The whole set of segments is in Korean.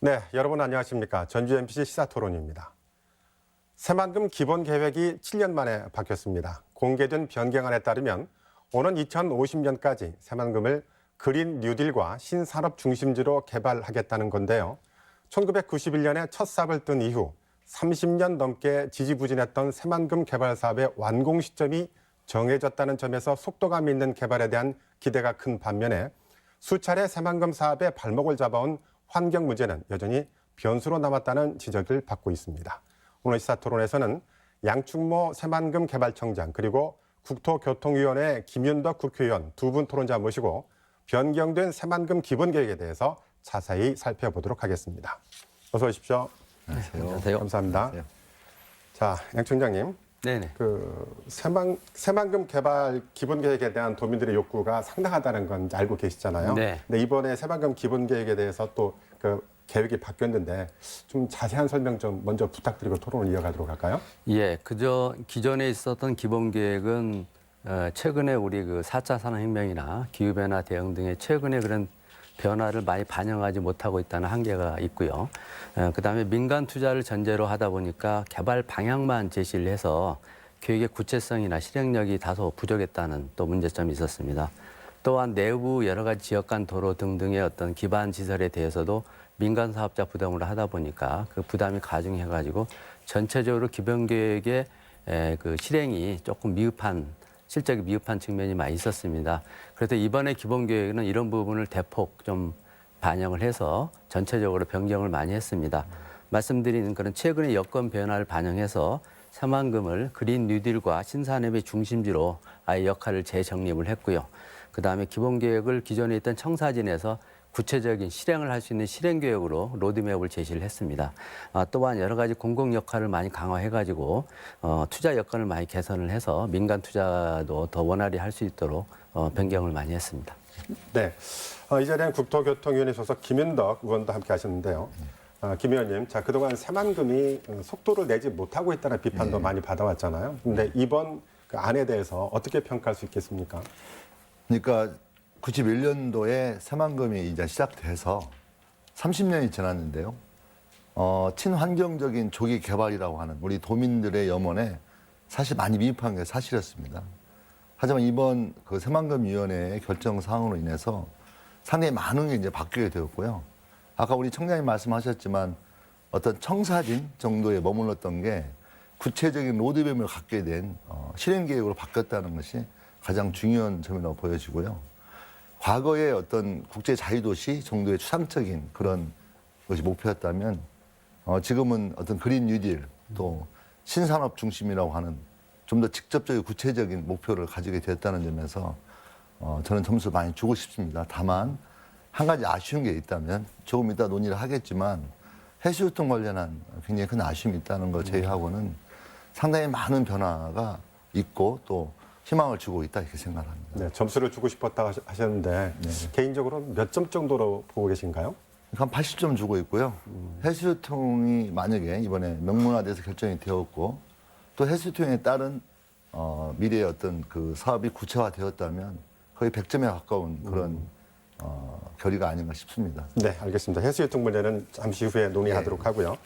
네, 여러분 안녕하십니까. 전주 MBC 시사토론입니다. 새만금 기본계획이 7년 만에 바뀌었습니다. 공개된 변경안에 따르면 오는 2050년까지 새만금을 그린 뉴딜과 신산업 중심지로 개발하겠다는 건데요. 1991년에 첫 삽을 뜬 이후 30년 넘게 지지부진했던 새만금 개발 사업의 완공 시점이 정해졌다는 점에서 속도감 있는 개발에 대한 기대가 큰 반면에 수차례 새만금 사업에 발목을 잡아온 환경 문제는 여전히 변수로 남았다는 지적을 받고 있습니다. 오늘 시사토론에서는 양충모 새만금 개발청장 그리고 국토교통위원회 김윤덕 국회의원 두 분 토론자 모시고 변경된 새만금 기본계획에 대해서 자세히 살펴보도록 하겠습니다. 어서 오십시오. 안녕하세요. 감사합니다. 안녕하세요. 자, 양 총장님. 네네. 새만금 개발 기본계획에 대한 도민들의 욕구가 상당하다는 건 알고 계시잖아요. 네. 근데 이번에 새만금 기본계획에 대해서 또 그 계획이 바뀌었는데 좀 자세한 설명 좀 먼저 부탁드리고 토론을 이어가도록 할까요? 예, 그저 기존에 있었던 기본 계획은 최근에 우리 그 4차 산업혁명이나 기후변화 대응 등의 최근의 그런 변화를 많이 반영하지 못하고 있다는 한계가 있고요. 그다음에 민간 투자를 전제로 하다 보니까 개발 방향만 제시를 해서 계획의 구체성이나 실행력이 다소 부족했다는 또 문제점이 있었습니다. 또한 내부 여러 가지 지역 간 도로 등등의 어떤 기반 시설에 대해서도 민간 사업자 부담으로 하다 보니까 그 부담이 가중해가지고 전체적으로 기본 계획의 그 실행이 조금 실적이 미흡한 측면이 많이 있었습니다. 그래서 이번에 기본 계획은 이런 부분을 대폭 좀 반영을 해서 전체적으로 변경을 많이 했습니다. 말씀드린 그런 최근의 여건 변화를 반영해서 새만금을 그린 뉴딜과 신산업의 중심지로 아예 역할을 재정립을 했고요. 그다음에 기본 계획을 기존에 있던 청사진에서 구체적인 실행을 할 수 있는 실행 계획으로 로드맵을 제시를 했습니다. 또한 여러 가지 공공 역할을 많이 강화해가지고 투자 여건을 많이 개선을 해서 민간 투자도 더 원활히 할 수 있도록 변경을 많이 했습니다. 네, 이 자리에는 국토교통위원회 소속 김윤덕 의원도 함께 하셨는데요. 김 의원님, 자 그동안 새만금이 속도를 내지 못하고 있다는 비판도 많이 받아왔잖아요. 근데 이번 그 안에 대해서 어떻게 평가할 수 있겠습니까? 그러니까 91년도에 새만금이 이제 시작돼서 30년이 지났는데요. 친환경적인 조기 개발이라고 하는 우리 도민들의 염원에 사실 많이 미흡한 게 사실이었습니다. 하지만 이번 그 새만금위원회의 결정 사항으로 인해서 상당히 많은 게 이제 바뀌게 되었고요. 아까 우리 청장님 말씀하셨지만 어떤 청사진 정도에 머물렀던 게 구체적인 로드맵을 갖게 된 실행 계획으로 바뀌었다는 것이 가장 중요한 점이라고 보여지고요. 과거의 어떤 국제 자유도시 정도의 추상적인 그런 것이 목표였다면 지금은 어떤 그린 뉴딜 또 신산업 중심이라고 하는 좀 더 직접적이고 구체적인 목표를 가지게 되었다는 점에서 저는 점수 많이 주고 싶습니다. 다만 한 가지 아쉬운 게 있다면 조금 이따 논의를 하겠지만 해수유통 관련한 굉장히 큰 아쉬움이 있다는 것 제외하고는 상당히 많은 변화가 있고 또 희망을 주고 있다 이렇게 생각합니다. 네, 점수를 주고 싶었다 하셨는데 개인적으로 몇 점 정도로 보고 계신가요? 한 80점 주고 있고요. 해수유통이 만약에 이번에 명문화돼서 결정이 되었고 또 해수유통에 따른 미래의 어떤 그 사업이 구체화되었다면 거의 100점에 가까운 그런 결의가 아닌가 싶습니다. 네, 알겠습니다. 해수유통 문제는 잠시 후에 논의하도록 하고요.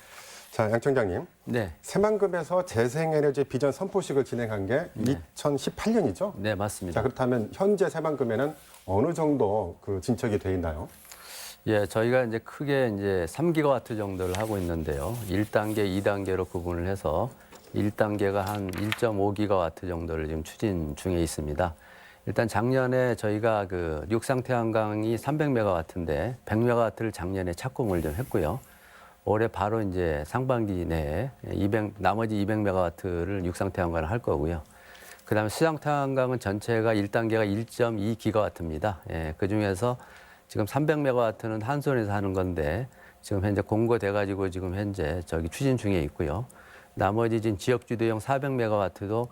자, 양 총장님. 네. 새만금에서 재생에너지 비전 선포식을 진행한 게 2018년이죠? 네, 맞습니다. 자, 그렇다면 현재 새만금에는 어느 정도 그 진척이 돼 있나요? 예, 저희가 이제 크게 이제 3기가와트 정도를 하고 있는데요. 1단계, 2단계로 구분을 해서 1단계가 한 1.5기가와트 정도를 지금 추진 중에 있습니다. 일단 작년에 저희가 그 육상태양광이 300메가와트인데 100메가와트를 작년에 착공을 좀 했고요. 올해 바로 이제 상반기 내에 나머지 200메가와트를 육상태양광을 할 거고요. 그다음에 수상태양광은 전체가 1단계가 1.2기가와트입니다. 예, 그중에서 지금 300메가와트는 한손에서 하는 건데 지금 현재 공고돼가지고 지금 현재 추진 중에 있고요. 나머지 지금 지역주도형 400메가와트도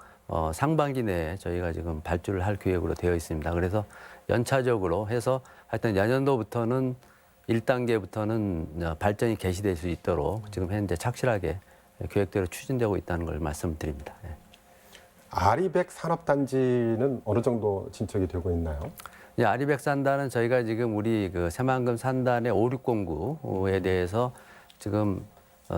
상반기 내에 저희가 지금 발주를 할 계획으로 되어 있습니다. 그래서 연차적으로 해서 하여튼 내년도부터는 1단계부터는 발전이 개시될 수 있도록 지금 현재 착실하게 계획대로 추진되고 있다는 걸 말씀드립니다. 예. 아리백 산업단지는 어느 정도 진척이 되고 있나요? 이 아리백 산단은 저희가 지금 우리 그 새만금 산단의 5609에 대해서 지금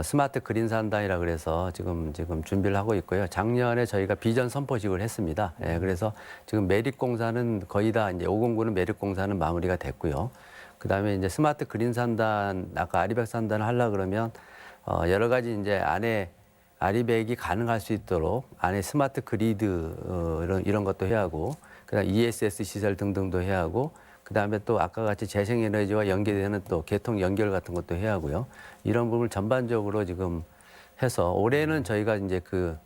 스마트 그린 산단이라 그래서 지금 준비를 하고 있고요. 작년에 저희가 비전 선포식을 했습니다. 예, 그래서 지금 매립 공사는 거의 다 이제 509는 매립 공사는 마무리가 됐고요. 그다음에 이제 스마트 그린 산단 아까 아리백 산단을 하려 그러면 여러 가지 이제 안에 아리백이 가능할 수 있도록 안에 스마트 그리드 이런 것도 해야 하고 그다음 ESS 시설 등등도 해야 하고 그다음에 또 아까 같이 재생에너지와 연계되는 또 개통 연결 같은 것도 해야 하고요. 이런 부분을 전반적으로 지금 해서 올해는 저희가 이제 그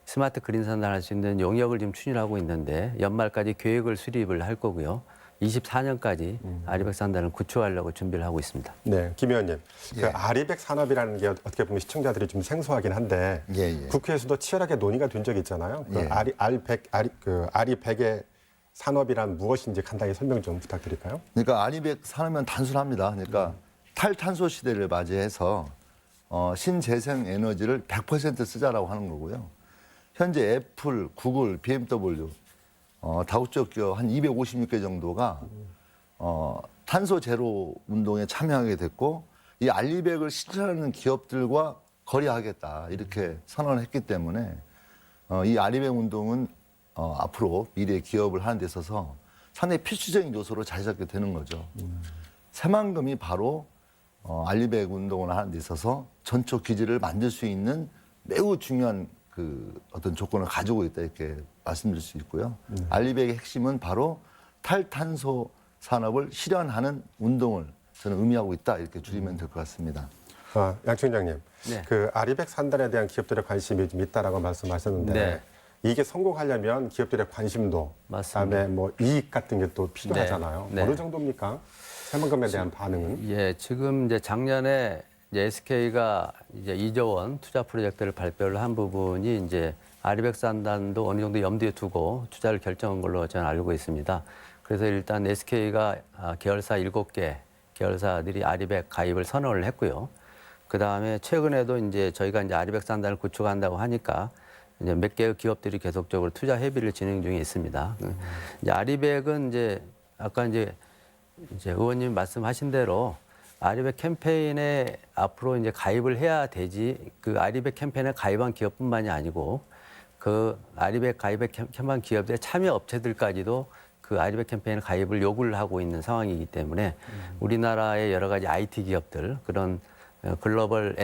스마트 그린 산단 할 수 있는 용역을 지금 추진하고 있는데 연말까지 계획을 수립을 할 거고요. 24년까지 아리백 산단을 구축하려고 준비를 하고 있습니다. 네, 김 의원님. 예. 그 아리백 산업이라는 게 어떻게 보면 시청자들이 좀 생소하긴 한데 예, 예. 국회에서도 치열하게 논의가 된 적이 있잖아요. 그 예. 아리백의 산업이란 무엇인지 간단히 설명 좀 부탁드릴까요? 그러니까 아리백 산업은 단순합니다. 그러니까 탈탄소 시대를 맞이해서 신재생 에너지를 100% 쓰자라고 하는 거고요. 현재 애플, 구글, BMW, 다국적 기업 한 256개 정도가 탄소 제로 운동에 참여하게 됐고 이 알리백을 실천하는 기업들과 거래하겠다 이렇게 선언을 했기 때문에 이 알리백 운동은 앞으로 미래 기업을 하는 데 있어서 상당히 필수적인 요소로 자리 잡게 되는 거죠. 새만금이 바로 알리백 운동을 하는 데 있어서 전초 기지를 만들 수 있는 매우 중요한 그 어떤 조건을 가지고 있다 이렇게 말씀드릴 수 있고요. 알리백의 핵심은 바로 탈탄소 산업을 실현하는 운동을 저는 의미하고 있다 이렇게 줄이면 될 것 같습니다. 양 총장님, 네. 그 아리백 산단에 대한 기업들의 관심이 좀 있다라고 말씀하셨는데 네. 이게 성공하려면 기업들의 관심도 맞습니다. 그다음에 뭐 이익 같은 게 또 필요하잖아요. 네. 네. 어느 정도입니까? 새만금에 대한 반응은? 예, 지금 이제 작년에 이제 SK가 이제 2조 원 투자 프로젝트를 발표를 한 부분이 이제 아리백 산단도 어느 정도 염두에 두고 투자를 결정한 걸로 저는 알고 있습니다. 그래서 일단 SK가 계열사 7개 계열사들이 아리백 가입을 선언을 했고요. 그 다음에 최근에도 이제 저희가 이제 아리백 산단을 구축한다고 하니까 이제 몇 개의 기업들이 계속적으로 투자 협의를 진행 중에 있습니다. 이제 아리백은 이제 아까 이제 의원님 말씀하신 대로 아리백 캠페인에 앞으로 이제 가입을 해야 되지 그 아리백 캠페인에 가입한 기업뿐만이 아니고 그 아리백 가입에 캠페인 기업들의 참여 업체들까지도 그 아리백 캠페인에 가입을 요구를 하고 있는 상황이기 때문에 우리나라의 여러 가지 IT 기업들 그런 글로벌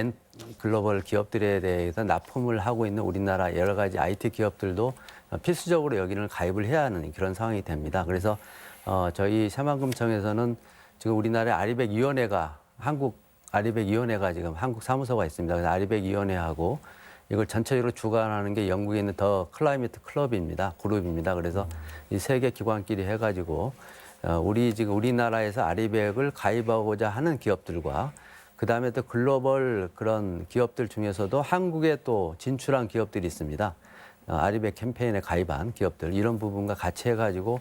기업들에 대해서 납품을 하고 있는 우리나라 여러 가지 IT 기업들도 필수적으로 여기는 가입을 해야 하는 그런 상황이 됩니다. 그래서 저희 새만금청에서는 지금 우리나라의 아리백위원회가 한국 아리백위원회가 지금 한국 사무소가 있습니다. 그래서 아리백위원회하고 이걸 전체적으로 주관하는 게 영국에 있는 더 클라이미트 클럽입니다. 그룹입니다. 그래서 이 세 개 기관끼리 해가지고 지금 우리나라에서 아리백을 가입하고자 하는 기업들과 그 다음에 또 글로벌 그런 기업들 중에서도 한국에 또 진출한 기업들이 있습니다. 아리백 캠페인에 가입한 기업들 이런 부분과 같이 해가지고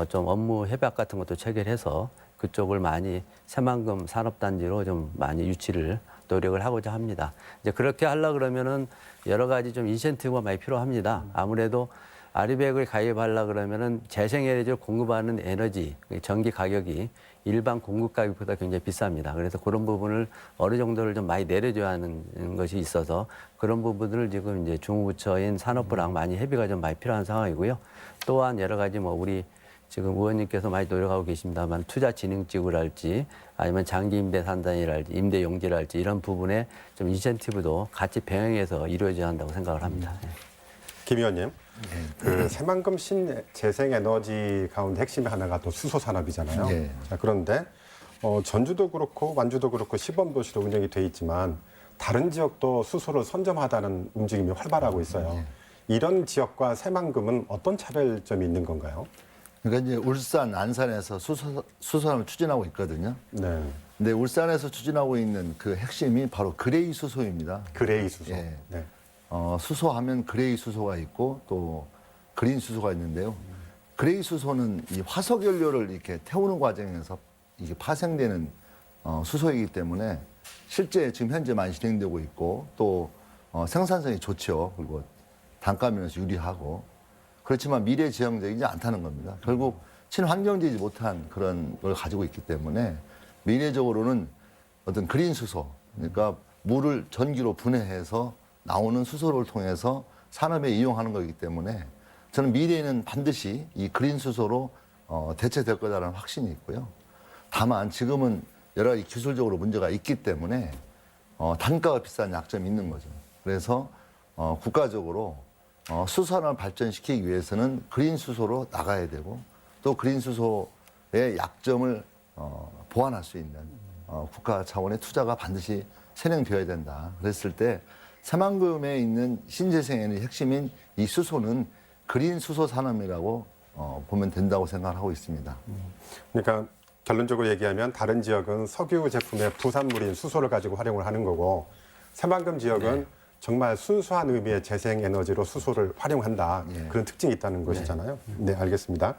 좀 업무 협약 같은 것도 체결해서 그쪽을 많이 새만금 산업단지로 좀 많이 유치를 노력을 하고자 합니다. 이제 그렇게 하려 그러면은 여러 가지 좀 인센티브가 많이 필요합니다. 아무래도 아리백을 가입하려 그러면은 재생에너지를 공급하는 에너지, 전기 가격이 일반 공급 가격보다 굉장히 비쌉니다. 그래서 그런 부분을 어느 정도를 좀 많이 내려줘야 하는 것이 있어서 그런 부분들을 지금 이제 중부처인 산업부랑 많이 협의가 좀 많이 필요한 상황이고요. 또한 여러 가지 뭐 우리 지금 의원님께서 많이 노력하고 계십니다만 투자진흥지구랄지 아니면 장기 임대 산단이랄지 임대 용지랄지 이런 부분에 좀 인센티브도 같이 병행해서 이루어져야 한다고 생각을 합니다. 김 의원님, 그 새만금 신재생에너지 가운데 핵심이 하나가 또 수소 산업이잖아요. 네. 자, 그런데 전주도 그렇고 완주도 그렇고 시범도시로 운영이 돼 있지만 다른 지역도 수소를 선점하다는 움직임이 활발하고 있어요. 이런 지역과 새만금은 어떤 차별점이 있는 건가요? 그러니까 이제 울산, 안산에서 수소산업을 추진하고 있거든요. 네, 근데 울산에서 추진하고 있는 그 핵심이 바로 그레이 수소입니다. 그레이 수소. 예. 네. 수소하면 그레이 수소가 있고 또 그린 수소가 있는데요. 그레이 수소는 이 화석 연료를 이렇게 태우는 과정에서 이게 파생되는 수소이기 때문에 실제 지금 현재 많이 진행되고 있고 또 생산성이 좋죠. 그리고 단가 면에서 유리하고 그렇지만 미래 지향적이지 않다는 겁니다. 결국 친환경적이지 못한 그런 걸 가지고 있기 때문에 미래적으로는 어떤 그린 수소, 그러니까 물을 전기로 분해해서 나오는 수소를 통해서 산업에 이용하는 거기 때문에 저는 미래에는 반드시 이 그린 수소로 대체될 거다라는 확신이 있고요. 다만 지금은 여러 가지 기술적으로 문제가 있기 때문에 단가가 비싼 약점이 있는 거죠. 그래서 국가적으로 수산을 발전시키기 위해서는 그린 수소로 나가야 되고 또 그린 수소의 약점을 보완할 수 있는 국가 차원의 투자가 반드시 선행되어야 된다. 그랬을 때 새만금에 있는 신재생에너지 핵심인 이 수소는 그린 수소 산업이라고 보면 된다고 생각하고 있습니다. 그러니까 결론적으로 얘기하면 다른 지역은 석유 제품의 부산물인 수소를 가지고 활용을 하는 거고 새만금 지역은 정말 순수한 의미의 재생에너지로 수소를 활용한다. 예. 그런 특징이 있다는 것이잖아요. 네, 알겠습니다.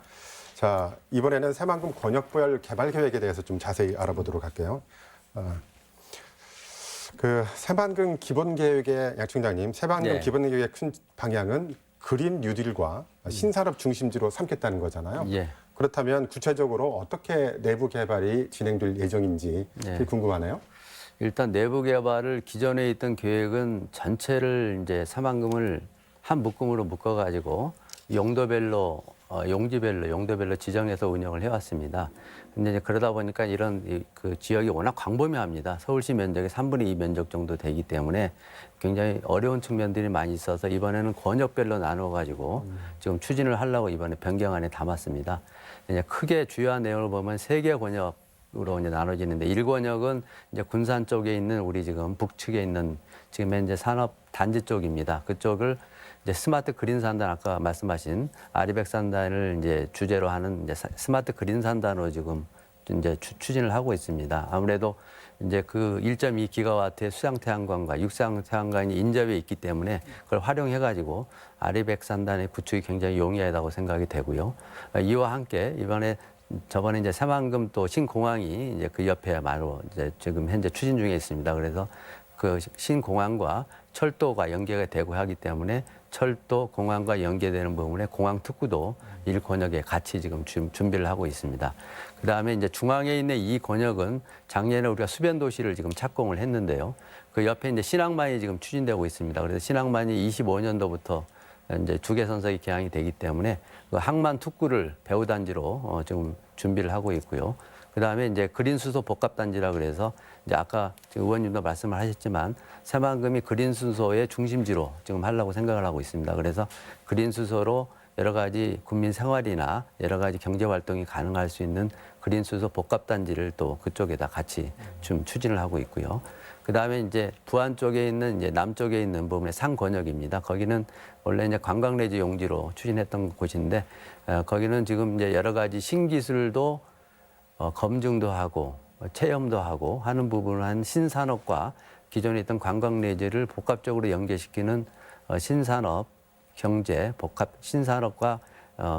자, 이번에는 새만금 권역별 개발 계획에 대해서 좀 자세히 알아보도록 할게요. 그 새만금 기본 계획의 양 총장님, 새만금 네. 기본 계획의 큰 방향은 그린 뉴딜과 신산업 중심지로 삼겠다는 거잖아요. 예. 그렇다면 구체적으로 어떻게 내부 개발이 진행될 예정인지 그게 궁금하네요. 일단 내부 개발을 기존에 있던 계획은 전체를 이제 새만금을 한 묶음으로 묶어가지고 용도별로 용도별로 지정해서 운영을 해왔습니다. 근데 이제 그러다 보니까 이런 그 지역이 워낙 광범위합니다. 서울시 면적의 3분의 2 면적 정도 되기 때문에 굉장히 어려운 측면들이 많이 있어서 이번에는 권역별로 나눠가지고 지금 추진을 하려고 이번에 변경안에 담았습니다. 이제 크게 주요한 내용을 보면 3개 권역으로 이제 나눠지는데 1권역은 이제 군산 쪽에 있는 우리 지금 북측에 있는 지금 현재 산업 단지 쪽입니다. 그쪽을 이제 스마트 그린 산단 아까 말씀하신 아리백 산단을 이제 주제로 하는 이제 스마트 그린 산단으로 지금 이제 추진을 하고 있습니다. 아무래도 이제 그 1.2 기가와트의 수양 태양광과 육상 태양광이 인접해 있기 때문에 그걸 활용해 가지고 아리백 산단의 구축이 굉장히 용이하다고 생각이 되고요. 이와 함께 저번에 이제 새만금 또 신공항이 이제 그 옆에 바로 이제 지금 현재 추진 중에 있습니다. 그래서 그 신공항과 철도가 연계가 되고 하기 때문에 철도 공항과 연계되는 부분에 공항 특구도 1권역에 같이 지금 준비를 하고 있습니다. 그다음에 이제 중앙에 있는 이 권역은 작년에 우리가 수변 도시를 지금 착공을 했는데요. 그 옆에 이제 신항만이 지금 추진되고 있습니다. 그래서 신항만이 25년도부터 이제 주계선석이 개항이 되기 때문에 그 항만 특구를 배후단지로 지금 준비를 하고 있고요. 그다음에 이제 그린 수소 복합 단지라 그래서 이제 아까 의원님도 말씀을 하셨지만 새만금이 그린 수소의 중심지로 지금 하려고 생각을 하고 있습니다. 그래서 그린 수소로 여러 가지 국민 생활이나 여러 가지 경제 활동이 가능할 수 있는 그린 수소 복합 단지를 또 그쪽에다 같이 좀 추진을 하고 있고요. 그다음에 이제 부안 쪽에 있는 이제 남쪽에 있는 부분의 상권역입니다. 거기는 원래 이제 관광레저 용지로 추진했던 곳인데 거기는 지금 이제 여러 가지 신기술도 검증도 하고 체험도 하고 하는 부분을 한 신산업과 기존에 있던 관광 레저를 복합적으로 연계시키는 신산업 경제 복합 신산업과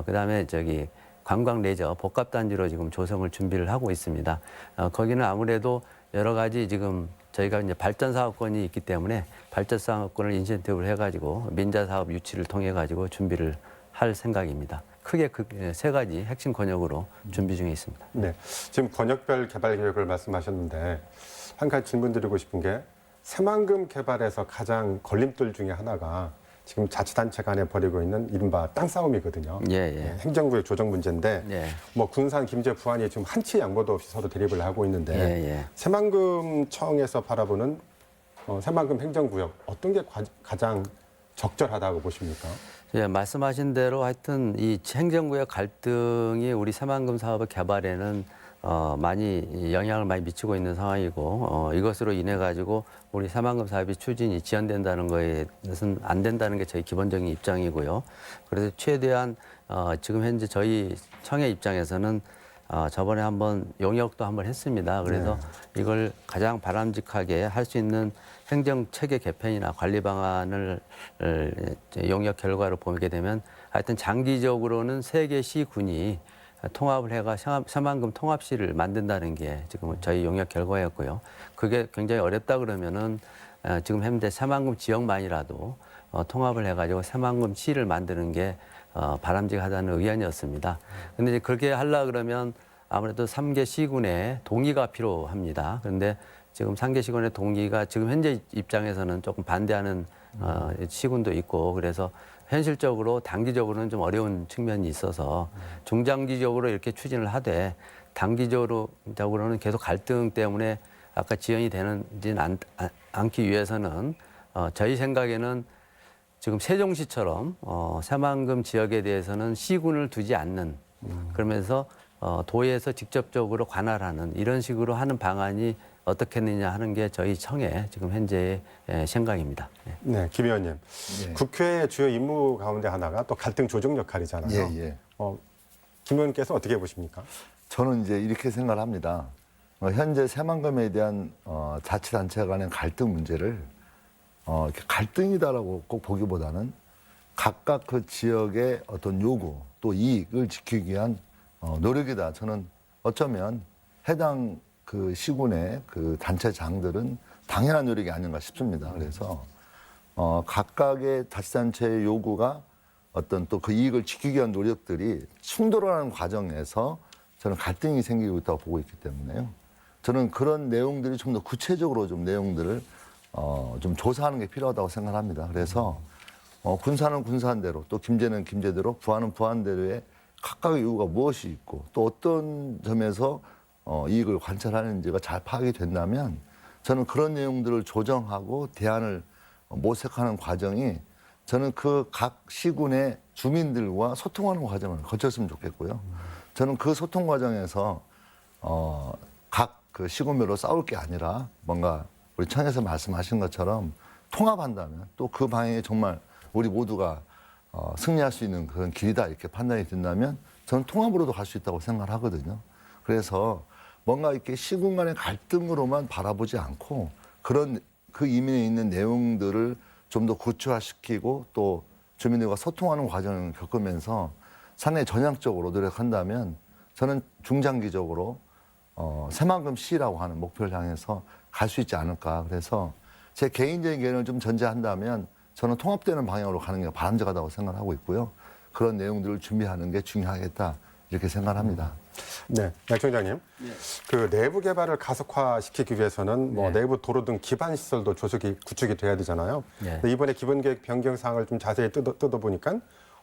그다음에 관광 레저 복합 단지로 지금 조성을 준비를 하고 있습니다. 거기는 아무래도 여러 가지 지금 저희가 이제 발전 사업권이 있기 때문에 발전 사업권을 인센티브를 해가지고 민자 사업 유치를 통해 가지고 준비를 할 생각입니다. 크게 그 세 가지 핵심 권역으로 준비 중에 있습니다. 네, 지금 권역별 개발 계획을 말씀하셨는데 한 가지 질문 드리고 싶은 게 새만금 개발에서 가장 걸림돌 중에 하나가 지금 자치단체 간에 벌이고 있는 이른바 땅 싸움이거든요. 예. 행정구역 조정 문제인데 예. 뭐 군산, 김제, 부안이 지금 한치 양보도 없이 서로 대립을 하고 있는데 예. 새만금청에서 바라보는 새만금 행정구역 어떤 게 가장 적절하다고 보십니까? 예, 말씀하신 대로 하여튼 이 행정구역 갈등이 우리 새만금 사업의 개발에는 많이 영향을 많이 미치고 있는 상황이고 이것으로 인해 가지고 우리 새만금 사업이 추진이 지연된다는 것은 안 된다는 게 저희 기본적인 입장이고요. 그래서 최대한 지금 현재 저희 청의 입장에서는 저번에 한번 용역도 한번 했습니다. 그래서 이걸 가장 바람직하게 할 수 있는 행정 체계 개편이나 관리 방안을 용역 결과로 보게 되면 하여튼 장기적으로는 3개 시군이 통합을 해가 새만금 통합시를 만든다는 게 지금 저희 용역 결과였고요. 그게 굉장히 어렵다 그러면은 지금 현재 새만금 지역만이라도 통합을 해가지고 새만금 시를 만드는 게 바람직하다는 의견이었습니다. 근데 이제 그렇게 하려 그러면 아무래도 3개 시군의 동의가 필요합니다. 그런데 지금 3개 시군의 동의가 지금 현재 입장에서는 조금 반대하는 시군도 있고 그래서 현실적으로 단기적으로는 좀 어려운 측면이 있어서 중장기적으로 이렇게 추진을 하되 단기적으로는 계속 갈등 때문에 아까 지연이 되지는 않기 위해서는 저희 생각에는 지금 세종시처럼 새만금 지역에 대해서는 시군을 두지 않는 그러면서 도에서 직접적으로 관할하는 이런 식으로 하는 방안이 어떻겠느냐 하는 게 저희 청의 지금 현재의 생각입니다. 네, 김 의원님. 예. 국회의 주요 임무 가운데 하나가 또 갈등 조정 역할이잖아요. 예, 예. 김 의원께서 어떻게 보십니까? 저는 이제 이렇게 생각을 합니다. 현재 새만금에 대한 자치단체 간의 갈등 문제를 이렇게 갈등이다라고 꼭 보기보다는 각각 그 지역의 어떤 요구 또 이익을 지키기 위한 노력이다. 저는 어쩌면 해당 그 시군의 그 단체장들은 당연한 노력이 아닌가 싶습니다. 그래서 각각의 자치단체의 요구가 어떤 또 그 이익을 지키기 위한 노력들이 충돌하는 과정에서 저는 갈등이 생기고 있다고 보고 있기 때문에요. 저는 그런 내용들이 좀 더 구체적으로 좀 내용들을 좀 조사하는 게 필요하다고 생각합니다. 그래서 군사는 군사대로 또 김제는 김제대로 부하는 부하대로의 각각의 이유가 무엇이 있고 또 어떤 점에서 이익을 관찰하는지가 잘 파악이 된다면 저는 그런 내용들을 조정하고 대안을 모색하는 과정이 저는 그 각 시군의 주민들과 소통하는 과정을 거쳤으면 좋겠고요. 저는 그 소통 과정에서 각 그 시군별로 싸울 게 아니라 뭔가 우리 청에서 말씀하신 것처럼 통합한다면 또 그 방향이 정말 우리 모두가 승리할 수 있는 그런 길이다 이렇게 판단이 된다면 저는 통합으로도 갈 수 있다고 생각을 하거든요. 그래서 뭔가 이렇게 시군 간의 갈등으로만 바라보지 않고 그런 그 이면에 있는 내용들을 좀 더 구체화시키고 또 주민들과 소통하는 과정을 겪으면서 상당히 전향적으로 노력한다면 저는 중장기적으로 새만금 시라고 하는 목표를 향해서 갈 수 있지 않을까. 그래서 제 개인적인 의견을 좀 전제한다면 저는 통합되는 방향으로 가는 게 바람직하다고 생각하고 있고요. 그런 내용들을 준비하는 게 중요하겠다 이렇게 생각합니다. 네, 약 총장님. 그 내부 개발을 가속화시키기 위해서는 뭐 내부 도로 등 기반 시설도 구축이 돼야 되잖아요. 근데 이번에 기본계획 변경 사항을 좀 자세히 뜯어보니까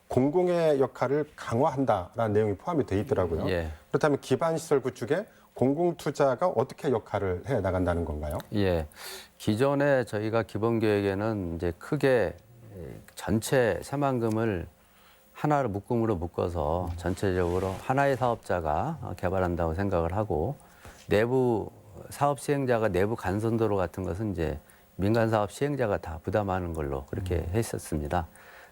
공공의 역할을 강화한다라는 내용이 포함이 돼 있더라고요. 그렇다면 기반 시설 구축에 공공 투자가 어떻게 역할을 해 나간다는 건가요? 예. 기존에 저희가 기본 계획에는 이제 크게 전체 새만금을 하나로 묶어서 전체적으로 하나의 사업자가 개발한다고 생각을 하고 내부 사업 시행자가 내부 간선도로 같은 것은 이제 민간 사업 시행자가 다 부담하는 걸로 그렇게 했었습니다.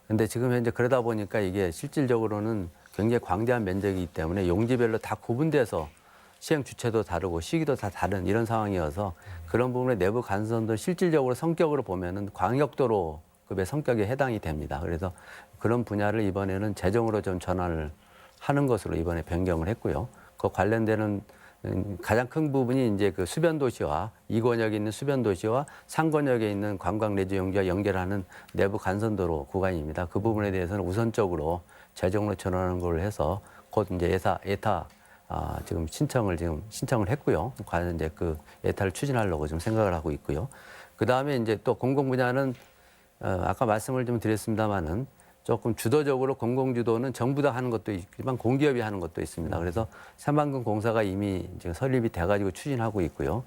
근데 지금 현재 그러다 보니까 이게 실질적으로는 굉장히 광대한 면적이기 때문에 용지별로 다 구분돼서 시행 주체도 다르고 시기도 다 다른 이런 상황이어서 그런 부분에 내부 간선도 실질적으로 성격으로 보면은 광역도로급의 성격에 해당이 됩니다. 그래서 그런 분야를 이번에는 재정으로 좀 전환을 하는 것으로 이번에 변경을 했고요. 그 관련되는 가장 큰 부분이 이제 그 수변도시와 이권역에 있는 수변도시와 상권역에 있는 관광 내주 용지와 연결하는 내부 간선도로 구간입니다. 그 부분에 대해서는 우선적으로 재정으로 전환하는 걸 해서 곧 이제 예타 지금 신청을 했고요. 과연 이제 그 예타를 추진하려고 지금 생각을 하고 있고요. 그 다음에 이제 또 공공 분야는 아까 말씀을 좀 드렸습니다만은 조금 주도적으로 공공주도는 정부가 하는 것도 있지만 공기업이 하는 것도 있습니다. 그래서 새만금 공사가 이미 지금 설립이 돼가지고 추진하고 있고요.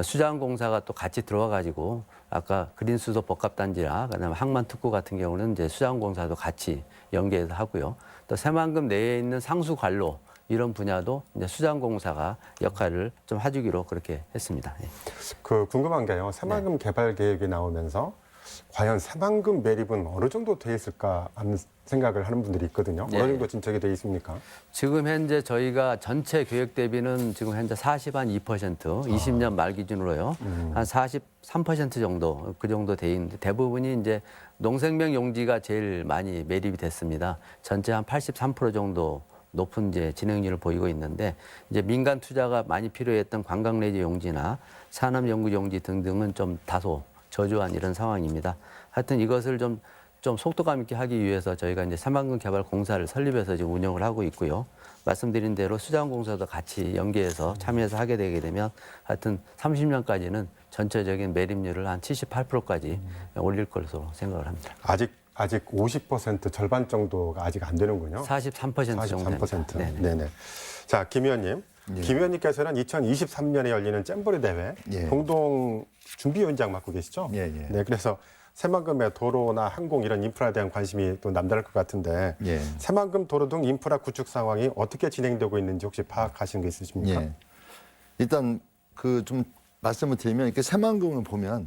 수자원공사가 또 같이 들어와가지고 아까 그린수도 복합단지나 그다음에 항만특구 같은 경우는 이제 수자원공사도 같이 연계해서 하고요. 또 새만금 내에 있는 상수관로 이런 분야도 이제 수자원공사가 역할을 좀 해주기로 그렇게 했습니다. 예. 그 궁금한 게요. 새만금 개발 계획이 나오면서 과연 새만금 매립은 어느 정도 돼 있을까 하는 생각을 하는 분들이 있거든요. 어느 정도 진척이 돼 있습니까? 지금 현재 저희가 전체 계획 대비는 지금 현재 2% 20년 말 기준으로요. 한 43% 정도 그 정도 돼 있는데 대부분이 이제 농생명 용지가 제일 많이 매립이 됐습니다. 전체 한 83% 정도 높은 이제 진행률을 보이고 있는데 이제 민간 투자가 많이 필요했던 관광 내지 용지나 산업 연구 용지 등등은 좀 다소 저조한 이런 상황입니다. 하여튼 이것을 좀 좀 속도감 있게 하기 위해서 저희가 이제 새만금 개발 공사를 설립해서 지금 운영을 하고 있고요. 말씀드린 대로 수자원공사도 같이 연계해서 참여해서 하게 되게 되면 하여튼 30년까지는 전체적인 매립률을 한 78%까지 올릴 것으로 생각을 합니다. 아직 50% 절반 정도가 아직 안 되는군요. 43% 정도. 43%. 네네. 네네. 자, 김 의원님. 예. 김 의원님께서는 2023년에 열리는 잼버리 대회 예. 공동 준비위원장 맡고 계시죠? 예, 예. 네, 그래서 새만금의 도로나 항공 이런 인프라에 대한 관심이 또 남다를 것 같은데 예. 새만금 도로 등 인프라 구축 상황이 어떻게 진행되고 있는지 혹시 파악하신 게 있으십니까? 예. 일단 그 좀 말씀을 드리면 이렇게 새만금을 보면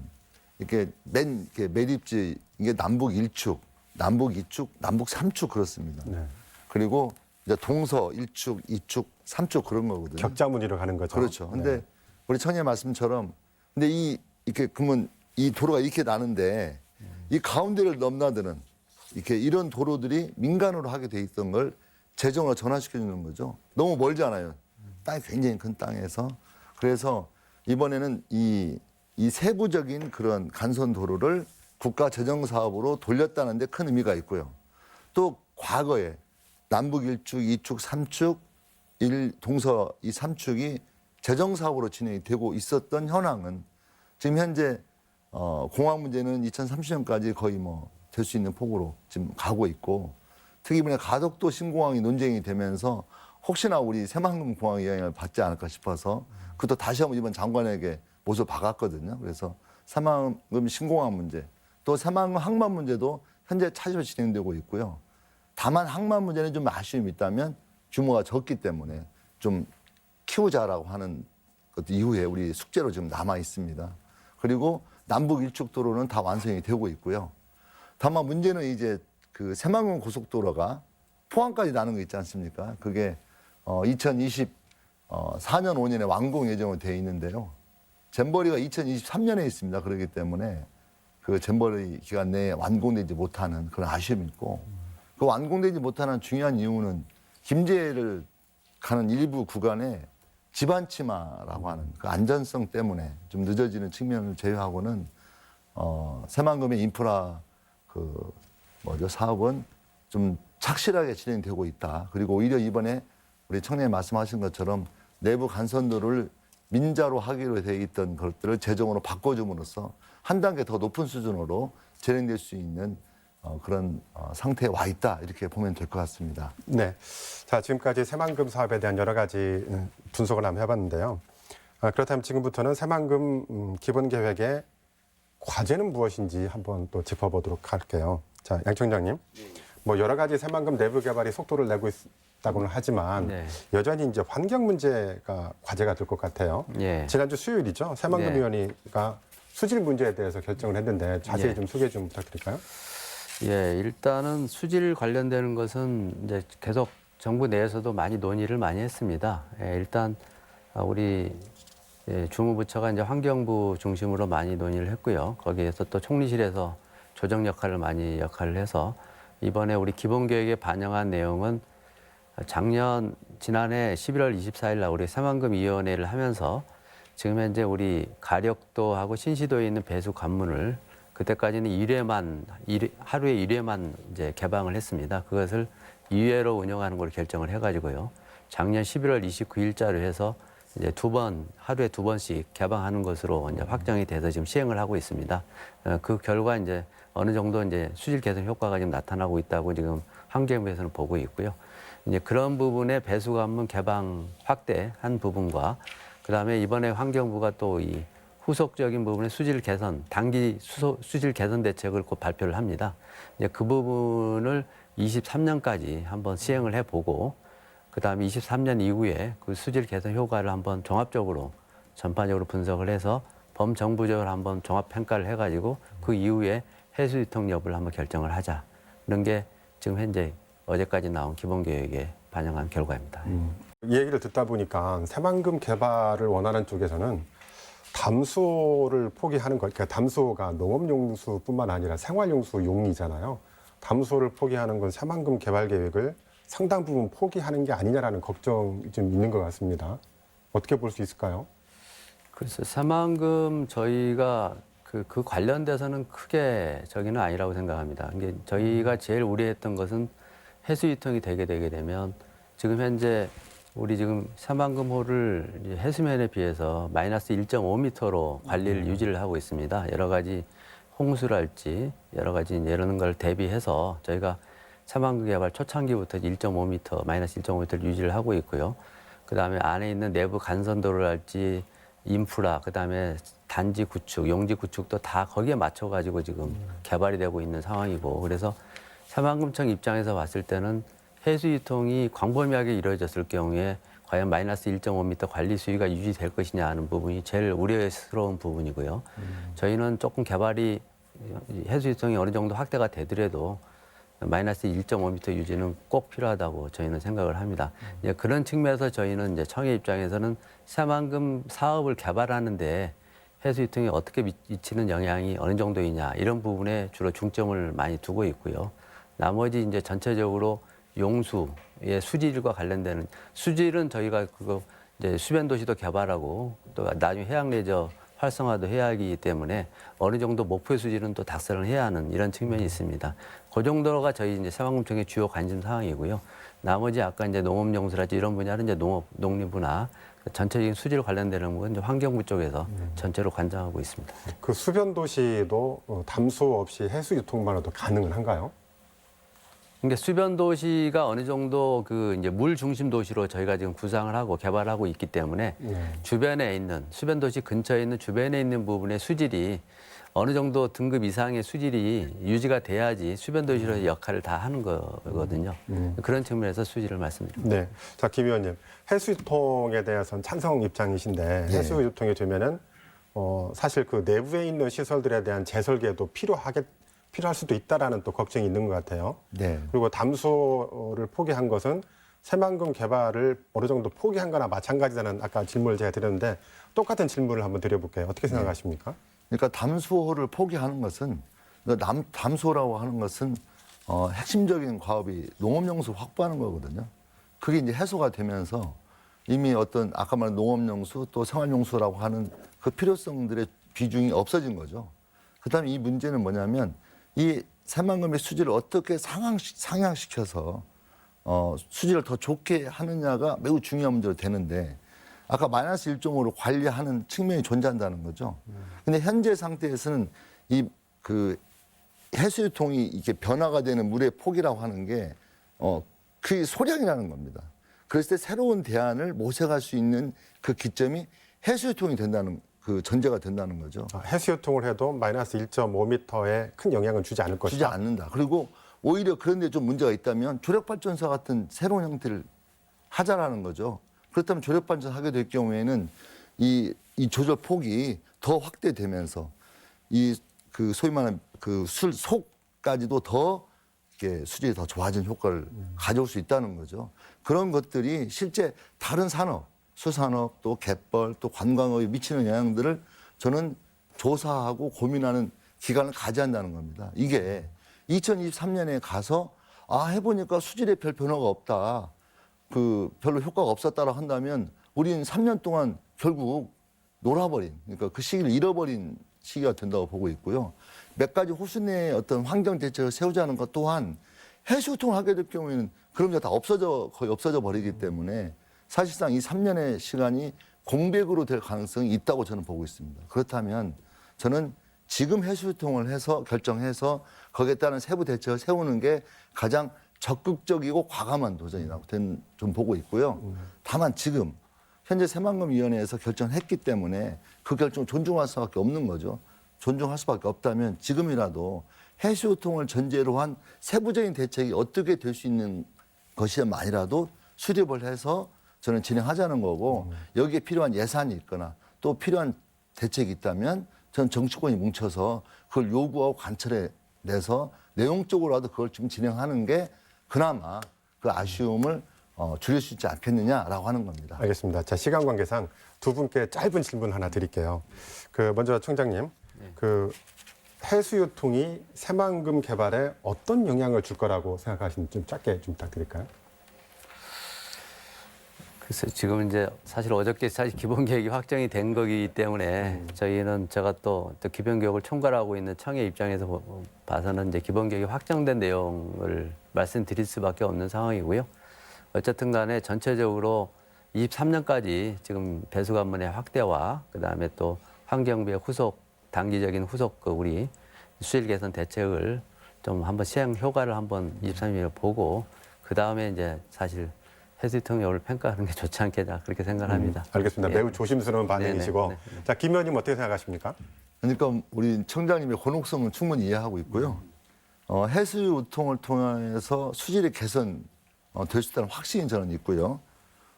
이렇게 이렇게 매립지 이게 남북 1축, 남북 2축, 남북 3축 그렇습니다. 네. 그리고 이제 동서 1축, 2축, 3축 그런 거거든요. 격자무늬로 가는 거죠. 그렇죠. 근데 네. 우리 청의 말씀처럼 근데 이렇게 그러면 이 도로가 이렇게 나는데 이 가운데를 넘나드는 이렇게 이런 도로들이 민간으로 하게 돼 있던 걸 재정으로 전환시켜 주는 거죠. 너무 멀지 않아요. 땅이 굉장히 큰 땅에서 그래서 이번에는 이 세부적인 그런 간선 도로를 국가 재정 사업으로 돌렸다는 데 큰 의미가 있고요. 또 과거에 남북 1축, 2축, 3축, 동서 이 3축이 재정 사업으로 진행이 되고 있었던 현황은 지금 현재 공항 문제는 2030년까지 거의 뭐 될 수 있는 폭으로 지금 가고 있고 특히 이번에 가덕도 신공항이 논쟁이 되면서 혹시나 우리 새만금 공항이 영향을 받지 않을까 싶어서 그것도 다시 한번 이번 장관에게 못을 박았거든요. 그래서 새만금 신공항 문제 또 새만금 항만 문제도 현재 차질로 진행되고 있고요. 다만 항만 문제는 좀 아쉬움이 있다면 규모가 적기 때문에 좀 키우자라고 하는 것 이후에 우리 숙제로 지금 남아 있습니다. 그리고 남북 일축 도로는 다 완성이 되고 있고요. 다만 문제는 이제 그 새만금 고속도로가 포항까지 나는 거 있지 않습니까? 그게 2024년 5년에 완공 예정으로 되어 있는데요. 잼버리가 2023년에 있습니다. 그렇기 때문에 그 잼버리 기간 내에 완공되지 못하는 그런 아쉬움이 있고 그 완공되지 못하는 중요한 이유는 김제를 가는 일부 구간에 지반 침하라고 하는 그 안전성 때문에 좀 늦어지는 측면을 제외하고는 새만금의 인프라 사업은 좀 착실하게 진행되고 있다. 그리고 오히려 이번에 우리 청년이 말씀하신 것처럼 내부 간선도를 민자로 하기로 돼 있던 것들을 재정으로 바꿔줌으로써 한 단계 더 높은 수준으로 진행될 수 있는 그런 상태에 와 있다. 이렇게 보면 될 것 같습니다. 네. 자, 지금까지 새만금 사업에 대한 여러 가지 분석을 한번 해봤는데요. 그렇다면 지금부터는 새만금 기본 계획의 과제는 무엇인지 한번 또 짚어보도록 할게요. 자, 양 청장님. 뭐 여러 가지 새만금 내부 개발이 속도를 내고 있다고는 하지만 네. 여전히 이제 환경 문제가 과제가 될 것 같아요. 예. 지난주 수요일이죠. 새만금 네. 위원회가 수질 문제에 대해서 결정을 했는데 자세히 예. 좀 소개 좀 부탁드릴까요? 예, 일단은 수질 관련되는 것은 이제 계속 정부 내에서도 많이 논의를 많이 했습니다. 예, 일단 우리 주무부처가 이제 환경부 중심으로 많이 논의를 했고요. 거기에서 또 총리실에서 조정 역할을 많이 해서 이번에 우리 기본계획에 반영한 내용은 지난해 11월 24일 날 우리 새만금위원회를 하면서 지금 현재 우리 가력도하고 신시도에 있는 배수 관문을 그때까지는 하루에 1회만 이제 개방을 했습니다. 그것을 2회로 운영하는 걸 결정을 해가지고요. 작년 11월 29일자로 해서 이제 하루에 2번씩 개방하는 것으로 이제 확정이 돼서 지금 시행을 하고 있습니다. 그 결과 이제 어느 정도 이제 수질 개선 효과가 지금 나타나고 있다고 지금 환경부에서는 보고 있고요. 이제 그런 부분의 배수 관문 개방 확대한 부분과 그다음에 이번에 환경부가 또 이 후속적인 부분의 수질 개선, 단기 수질 개선 대책을 곧 발표를 합니다. 이제 그 부분을 23년까지 한번 시행을 해보고, 그 다음에 23년 이후에 그 수질 개선 효과를 한번 종합적으로 전반적으로 분석을 해서 범정부적으로 한번 종합 평가를 해가지고 그 이후에 해수 유통 여부를 한번 결정을 하자. 이런 게 지금 현재 어제까지 나온 기본 계획에 반영한 결과입니다. 이 얘기를 듣다 보니까 새만금 개발을 원하는 쪽에서는 담수를 포기하는 것, 그러니까 담수가 농업용수뿐만 아니라 생활용수용이잖아요. 담수를 포기하는 건 새만금 개발 계획을 상당 부분 포기하는 게 아니냐라는 걱정이 좀 있는 것 같습니다. 어떻게 볼 수 있을까요? 그래서 새만금 저희가 그 관련돼서는 크게 저기는 아니라고 생각합니다. 이게 저희가 제일 우려했던 것은 해수 유통이 되게 되면 지금 현재 우리 지금 새만금호를 이제 해수면에 비해서 마이너스 1.5m로 관리를 유지를 하고 있습니다. 여러 가지 홍수랄지 여러 가지 이런 걸 대비해서 저희가 새만금 개발 초창기부터 1.5m, 마이너스 1.5m를 유지를 하고 있고요. 그다음에 안에 있는 내부 간선도로랄지 인프라, 그다음에 단지 구축, 용지 구축도 다 거기에 맞춰가지고 지금 개발이 되고 있는 상황이고, 그래서 새만금청 입장에서 봤을 때는 해수 유통이 광범위하게 이루어졌을 경우에 과연 마이너스 1.5m 관리 수위가 유지될 것이냐 하는 부분이 제일 우려스러운 부분이고요. 저희는 조금 개발이 해수 유통이 어느 정도 확대가 되더라도 마이너스 1.5m 유지는 꼭 필요하다고 저희는 생각을 합니다. 이제 그런 측면에서 저희는 이제 청해 입장에서는 새만금 사업을 개발하는데 해수 유통이 어떻게 미치는 영향이 어느 정도이냐 이런 부분에 주로 중점을 많이 두고 있고요. 나머지 이제 전체적으로 용수의 수질과 관련되는 수질은 저희가 그거 이제 수변 도시도 개발하고 또 나중에 해양 레저 활성화도 해야 하기 때문에 어느 정도 목표 수질은 또 달성을 해야 하는 이런 측면이 있습니다. 그 정도가 저희 이제 새만금청의 주요 관심 사항이고요. 나머지 아까 이제 농업용수라든지 이런 분야는 이제 농림부나 전체적인 수질 관련되는 건 이제 환경부 쪽에서 전체로 관장하고 있습니다. 그 수변 도시도 담수 없이 해수 유통만으로도 가능은 한가요? 그러니까 수변 도시가 어느 정도 그 이제 물 중심 도시로 저희가 지금 구상을 하고 개발하고 있기 때문에 주변에 있는 수변 도시 근처에 있는 주변에 있는 부분의 수질이 어느 정도 등급 이상의 수질이 유지가 돼야지 수변 도시로의 역할을 다 하는 거거든요. 그런 측면에서 수질을 말씀드립니다. 네. 자, 김 의원님, 해수 유통에 대해서는 찬성 입장이신데 네. 해수 유통이 되면은 사실 그 내부에 있는 시설들에 대한 재설계도 필요할 수도 있다라는 또 걱정이 있는 것 같아요. 네. 그리고 담수를 포기한 것은 새만금 개발을 어느 정도 포기한 거나 마찬가지다는 아까 질문을 제가 드렸는데 똑같은 질문을 한번 드려볼게요. 어떻게 생각하십니까? 그러니까 담수호를 포기하는 것은 담수호라고 하는 것은 핵심적인 과업이 농업용수 확보하는 거거든요. 그게 이제 해소가 되면서 이미 어떤 아까 말한 농업용수 또 생활용수라고 하는 그 필요성들의 비중이 없어진 거죠. 그다음에 이 문제는 뭐냐면 이 새만금의 수질을 어떻게 상향시켜서 수질을 더 좋게 하느냐가 매우 중요한 문제로 되는데 아까 마이너스 1.5로 관리하는 측면이 존재한다는 거죠. 근데 현재 상태에서는 이 그 해수유통이 이렇게 변화가 되는 물의 폭이라고 하는 게 그게 소량이라는 겁니다. 그랬을 때 새로운 대안을 모색할 수 있는 그 기점이 해수유통이 된다는 그 전제가 된다는 거죠. 해수 유통을 해도 마이너스 1.5m에 큰 영향을 주지 않을 것이다. 주지 않는다. 그리고 오히려 그런데 좀 문제가 있다면 조력발전소 같은 새로운 형태를 하자라는 거죠. 그렇다면 조력발전소 하게 될 경우에는 이 조절 폭이 더 확대되면서 이 그 소위 말하는 그 술 속까지도 더 이렇게 수질이 더 좋아진 효과를 가져올 수 있다는 거죠. 그런 것들이 실제 다른 산업, 수산업 또 갯벌 또 관광업에 미치는 영향들을 저는 조사하고 고민하는 기간을 가져야 한다는 겁니다. 이게 2023년에 가서 해보니까 수질에 별 변화가 없다. 그 별로 효과가 없었다라고 한다면 우리는 3년 동안 결국 놀아버린, 그러니까 그 시기를 잃어버린 시기가 된다고 보고 있고요. 몇 가지 호수 내의 어떤 환경 대책을 세우자는 것 또한 해수유통을 하게 될 경우에는 그런 게 다 거의 없어져 버리기 때문에 사실상 이 3년의 시간이 공백으로 될 가능성이 있다고 저는 보고 있습니다. 그렇다면 저는 지금 해수유통을 해서 결정해서 거기에 따른 세부 대책을 세우는 게 가장 적극적이고 과감한 도전이라고 좀 보고 있고요. 다만 지금 현재 새만금위원회에서 결정했기 때문에 그 결정을 존중할 수밖에 없는 거죠. 존중할 수밖에 없다면 지금이라도 해수유통을 전제로 한 세부적인 대책이 어떻게 될 수 있는 것이만이라도 수립을 해서 저는 진행하자는 거고 여기에 필요한 예산이 있거나 또 필요한 대책이 있다면 저는 정치권이 뭉쳐서 그걸 요구하고 관철해 내서 내용적으로라도 그걸 지금 진행하는 게 그나마 그 아쉬움을 줄일 수 있지 않겠느냐라고 하는 겁니다. 알겠습니다. 자, 시간 관계상 두 분께 짧은 질문 하나 드릴게요. 먼저 총장님, 해수유통이 새만금 개발에 어떤 영향을 줄 거라고 생각하시는지 좀 짧게 좀 부탁드릴까요? 그래서 지금 이제 사실 어저께 사실 기본 계획이 확정이 된 거기 때문에 저희는 제가 또 기본 계획을 총괄하고 있는 청의 입장에서 봐서는 이제 기본 계획이 확정된 내용을 말씀드릴 수밖에 없는 상황이고요. 어쨌든 간에 전체적으로 23년까지 지금 배수관문의 확대와 그다음에 또 환경부의 후속 단기적인 후속 우리 수질 개선 대책을 좀 한번 시행 효과를 한번 23년에 보고 그다음에 이제 사실 해수유통 여부를 평가하는 게 좋지 않겠다 그렇게 생각합니다. 알겠습니다. 예. 매우 조심스러운 반응이시고. 네네. 자, 김 의원님 어떻게 생각하십니까? 그러니까 우리 청장님의 곤혹성은 충분히 이해하고 있고요. 해수유통을 통해서 수질이 개선 될 수 있다는 확신이 저는 있고요.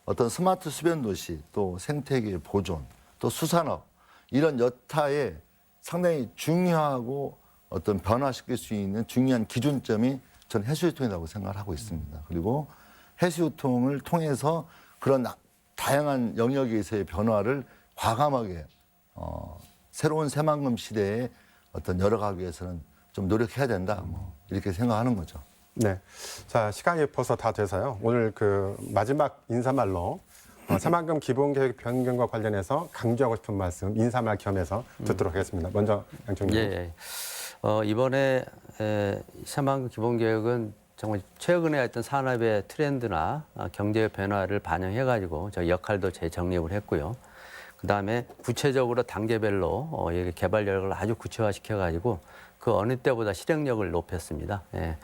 어떤 스마트 수변 도시, 또 생태계 보존, 또 수산업 이런 여타의 상당히 중요하고 어떤 변화시킬 수 있는 중요한 기준점이 전 해수유통이라고 생각을 하고 있습니다. 그리고 해수유통을 통해서 그런 다양한 영역에서의 변화를 과감하게 새로운 새만금 시대에 어떤 열어가기 위해서는 좀 노력해야 된다. 이렇게 생각하는 거죠. 네. 자, 시간이 벌써 다 돼서요. 오늘 그 마지막 인사말로 새만금 기본계획 변경과 관련해서 강조하고 싶은 말씀 인사말 겸해서 듣도록 하겠습니다. 먼저 양청님. 예. 이번에 새만금 기본계획은 정말 최근에 했던 산업의 트렌드나 경제의 변화를 반영해가지고 저희 역할도 재정립을 했고요. 그다음에 구체적으로 단계별로 이게 개발 여력을 아주 구체화시켜가지고 그 어느 때보다 실행력을 높였습니다. 예.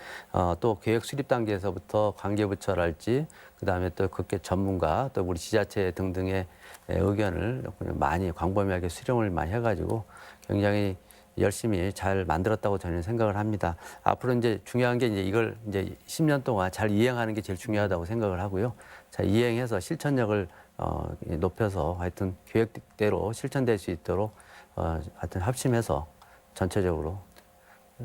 또 계획 수립 단계에서부터 관계부처랄지 그다음에 또 그게 전문가 또 우리 지자체 등등의 의견을 많이 광범위하게 수렴을 많이 해가지고 굉장히 열심히 잘 만들었다고 저는 생각을 합니다. 앞으로 이제 중요한 게 이걸 이제 10년 동안 잘 이행하는 게 제일 중요하다고 생각을 하고요. 자, 이행해서 실천력을 높여서 하여튼 계획대로 실천될 수 있도록 하여튼 합심해서 전체적으로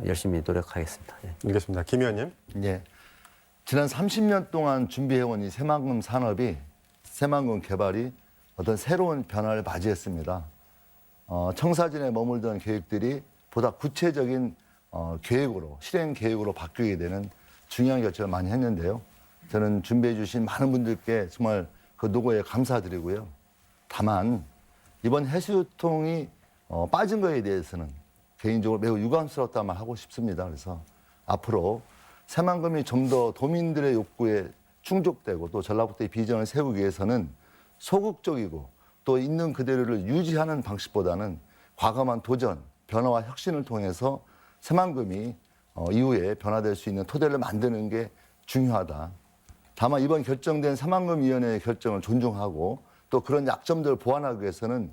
열심히 노력하겠습니다. 예. 알겠습니다. 김 의원님. 예. 지난 30년 동안 준비해온 이 새만금 산업이 새만금 개발이 어떤 새로운 변화를 맞이했습니다. 청사진에 머물던 계획들이 보다 구체적인 계획으로 실행 계획으로 바뀌게 되는 중요한 결정을 많이 했는데요. 저는 준비해 주신 많은 분들께 정말 그 노고에 감사드리고요. 다만 이번 해수유통이 빠진 거에 대해서는 개인적으로 매우 유감스럽다는 말 하고 싶습니다. 그래서 앞으로 새만금이 좀 더 도민들의 욕구에 충족되고 또 전라북도의 비전을 세우기 위해서는 소극적이고 또 있는 그대로를 유지하는 방식보다는 과감한 도전, 변화와 혁신을 통해서 새만금이 이후에 변화될 수 있는 토대를 만드는 게 중요하다. 다만 이번 결정된 새만금위원회의 결정을 존중하고 또 그런 약점들을 보완하기 위해서는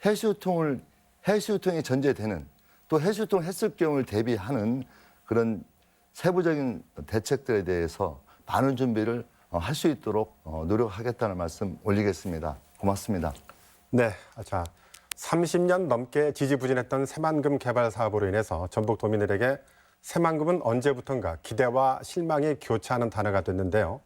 해수유통이 전제되는 또 해수유통 했을 경우를 대비하는 그런 세부적인 대책들에 대해서 많은 준비를 할 수 있도록 노력하겠다는 말씀 올리겠습니다. 고맙습니다. 네. 자, 30년 넘게 지지부진했던 새만금 개발 사업으로 인해서 전북 도민들에게 새만금은 언제부턴가 기대와 실망이 교차하는 단어가 됐는데요.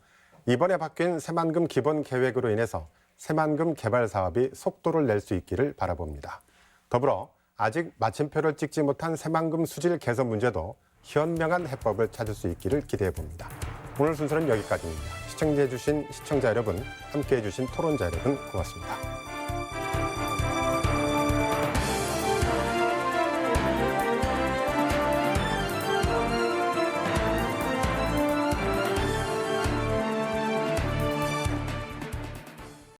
이번에 바뀐 새만금 기본 계획으로 인해서 새만금 개발 사업이 속도를 낼 수 있기를 바라봅니다. 더불어 아직 마침표를 찍지 못한 새만금 수질 개선 문제도 현명한 해법을 찾을 수 있기를 기대해 봅니다. 오늘 순서는 여기까지입니다. 시청해주신 시청자 여러분, 함께해 주신 토론자 여러분 고맙습니다.